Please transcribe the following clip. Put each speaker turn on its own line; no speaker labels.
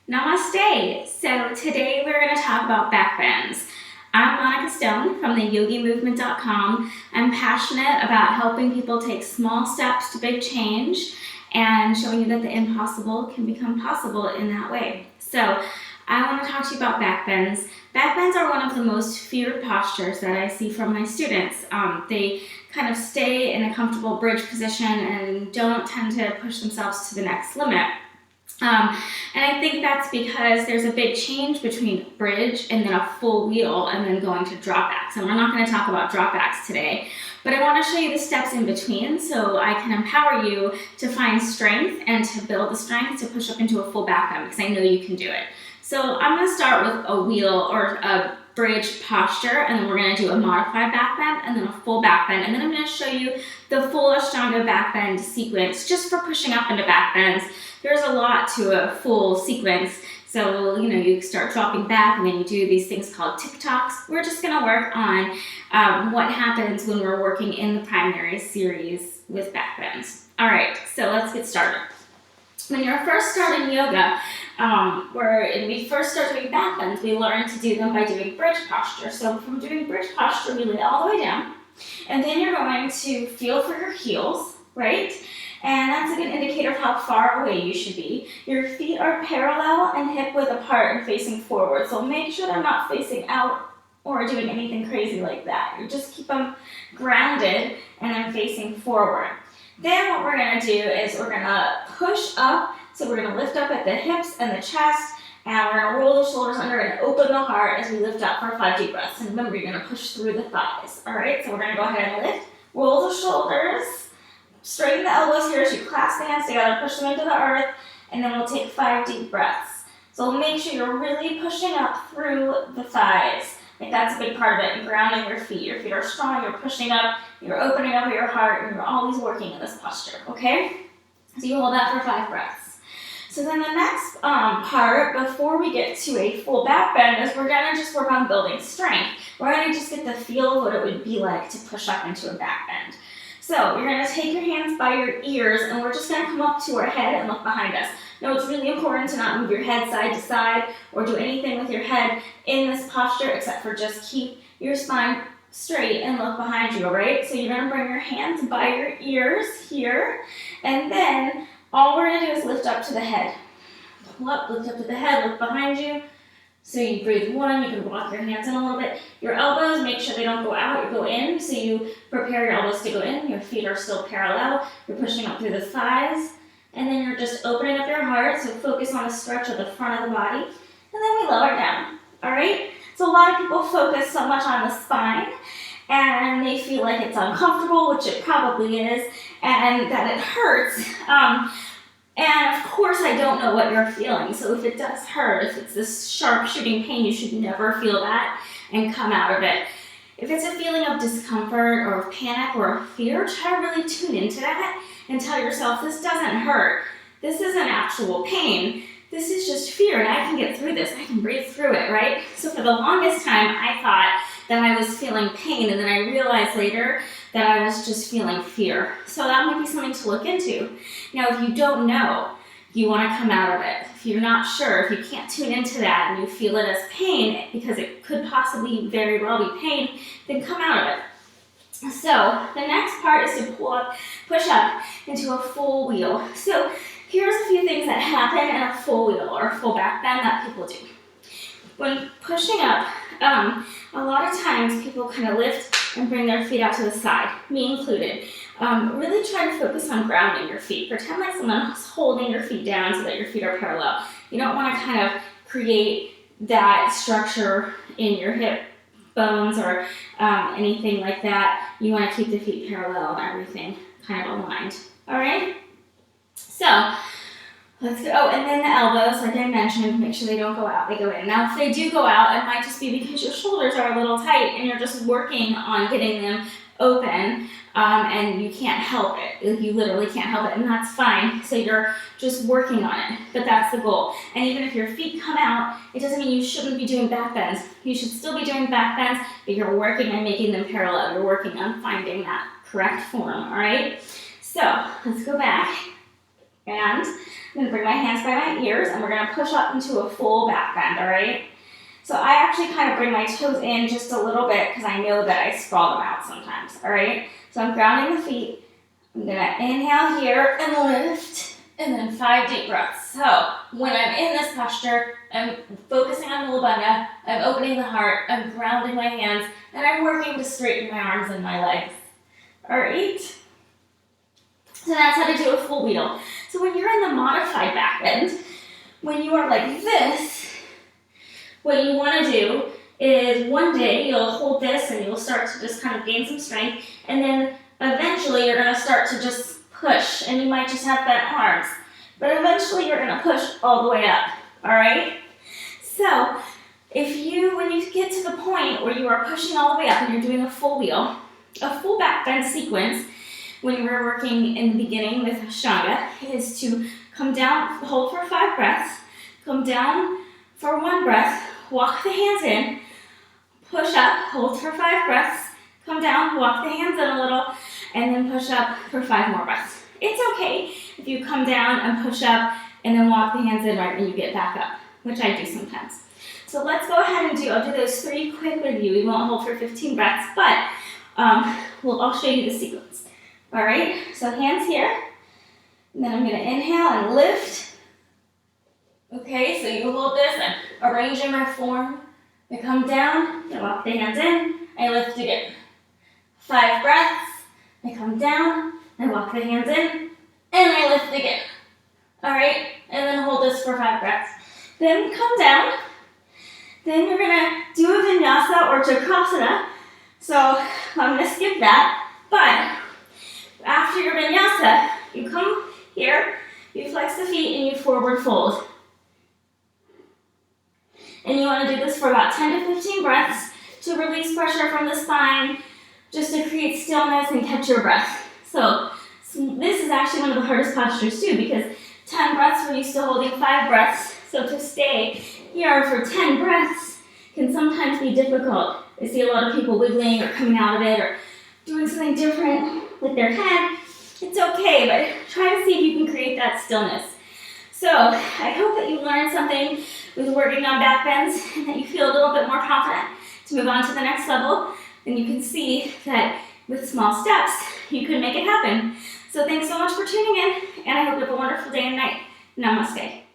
Namaste. So today we're going to talk about backbends. I'm Monica Stone from the yogimovement.com. I'm passionate about helping people take small steps to big change and showing you that the impossible can become possible in that way. So I want to talk to you about backbends. Backbends are one of the most feared postures that I see from my students. They kind of stay in a comfortable bridge position and don't tend to push themselves to the next limit. And I think that's because there's a big change between bridge and then a full wheel and then going to dropbacks. And we're not going to talk about dropbacks today, but I want to show you the steps in between so I can empower you to find strength and to build the strength to push up into a full back bend, because I know you can do it. So I'm going to start with a wheel or a bridge posture, and then we're going to do a modified back bend and then a full back bend. And then I'm going to show you the full Ashtanga back bend sequence just for pushing up into back bends. There's a lot to a full sequence. So, you start dropping back and then you do these things called tick-tocks. We're just going to work on what happens when we're working in the primary series with back bends. All right, so let's get started. When you're first starting yoga, when we first start doing back bends, we learn to do them by doing bridge posture. So from doing bridge posture, we lay all the way down, and then you're going to feel for your heels, right? And that's a good indicator of how far away you should be. Your feet are parallel and hip-width apart and facing forward. So make sure they're not facing out or doing anything crazy like that. You just keep them grounded and then facing forward. Then what we're going to do is we're going to push up. So we're going to lift up at the hips and the chest, and we're going to roll the shoulders under and open the heart as we lift up for 5 deep breaths. And remember, you're going to push through the thighs. All right, so we're going to go ahead and lift, roll the shoulders, straighten the elbows here as you clasp the hands together, push them into the earth, and then we'll take 5 deep breaths. So make sure you're really pushing up through the thighs. Like that's a big part of it, and grounding your feet. Your feet are strong, you're pushing up, you're opening up your heart, and you're always working in this posture, okay? So you hold that for 5 breaths. So then the next part, before we get to a full back bend, is we're gonna just work on building strength. We're gonna just get the feel of what it would be like to push up into a back bend. So you're gonna take your hands by your ears, and we're just gonna come up to our head and look behind us. Now it's really important to not move your head side to side or do anything with your head in this posture except for just keep your spine straight and look behind you, all right? So you're gonna bring your hands by your ears here, and then all we're gonna do is lift up to the head. Pull up, lift up to the head, look behind you. So you breathe 1, you can walk your hands in a little bit. Your elbows, make sure they don't go out, you go in. So you prepare your elbows to go in, your feet are still parallel. You're pushing up through the thighs. And then you're just opening up your heart, so focus on the stretch of the front of the body. And then we lower down, all right? So a lot of people focus so much on the spine, and they feel like it's uncomfortable, which it probably is, and that it hurts. And of course, I don't know what you're feeling. So if it does hurt, if it's this sharp shooting pain, you should never feel that and come out of it. If it's a feeling of discomfort or of panic or of fear, try to really tune into that and tell yourself, this doesn't hurt. This isn't actual pain. This is just fear, and I can get through this. I can breathe through it, right? So for the longest time, I thought that I was feeling pain, and then I realized later that I was just feeling fear. So that might be something to look into. Now, if you don't know, you want to come out of it. If you're not sure, if you can't tune into that and you feel it as pain, because it could possibly very well be pain, then come out of it. So the next part is to push up into a full wheel. So here's a few things that happen in a full wheel or a full back bend that people do. When pushing up, a lot of times people kind of lift and bring their feet out to the side, me included. Really try to focus on grounding your feet. Pretend like someone's holding your feet down so that your feet are parallel. You don't want to kind of create that structure in your hip bones or anything like that. You want to keep the feet parallel and everything kind of aligned. All right? So let's go. Oh, and then the elbows, like I mentioned, make sure they don't go out, they go in. Now, if they do go out, it might just be because your shoulders are a little tight and you're just working on getting them open, and you can't help it. You literally can't help it, and that's fine. So you're just working on it, but that's the goal. And even if your feet come out, it doesn't mean you shouldn't be doing back bends. You should still be doing back bends, but you're working on making them parallel. You're working on finding that correct form, all right? So let's go back. And I'm gonna bring my hands by my ears and we're gonna push up into a full back bend, all right? So I actually kind of bring my toes in just a little bit because I know that I sprawl them out sometimes, all right? So I'm grounding the feet. I'm gonna inhale here and lift, and then 5 deep breaths. So when I'm in this posture, I'm focusing on Mula Bandha, I'm opening the heart, I'm grounding my hands, and I'm working to straighten my arms and my legs. All right? So that's how to do a full wheel. So when you're in the modified back bend, when you are like this, what you want to do is one day you'll hold this and you'll start to just kind of gain some strength, and then eventually you're going to start to just push, and you might just have bent arms, but eventually you're going to push all the way up, all right? So when you get to the point where you are pushing all the way up and you're doing a full wheel, a full back bend sequence, when you were working in the beginning with Ashtanga, is to come down, hold for 5 breaths, come down for 1 breath, walk the hands in, push up, hold for 5 breaths, come down, walk the hands in a little, and then push up for 5 more breaths. It's okay if you come down and push up and then walk the hands in right when you get back up, which I do sometimes. So let's go ahead and I'll do those 3 quick with you. We won't hold for 15 breaths, but I'll show you the sequence. All right, so hands here, and then I'm gonna inhale and lift. Okay, so you hold this and arrange in my form. I come down, I walk the hands in, I lift again. 5 breaths, I come down, I walk the hands in, and I lift again. All right, and then hold this for 5 breaths. Then come down. Then you're gonna do a vinyasa or chakrasana. So I'm gonna skip that, but after your vinyasa, you come here, you flex the feet, and you forward fold. And you want to do this for about 10 to 15 breaths to release pressure from the spine, just to create stillness and catch your breath. So this is actually one of the hardest postures too, because 10 breaths, we're used to holding 5 breaths. So to stay here for 10 breaths can sometimes be difficult. I see a lot of people wiggling or coming out of it or doing something different with their head. It's okay, but try to see if you can create that stillness. So I hope that you learned something with working on back bends and that you feel a little bit more confident to move on to the next level. And you can see that with small steps, you can make it happen. So thanks so much for tuning in, and I hope you have a wonderful day and night. Namaste.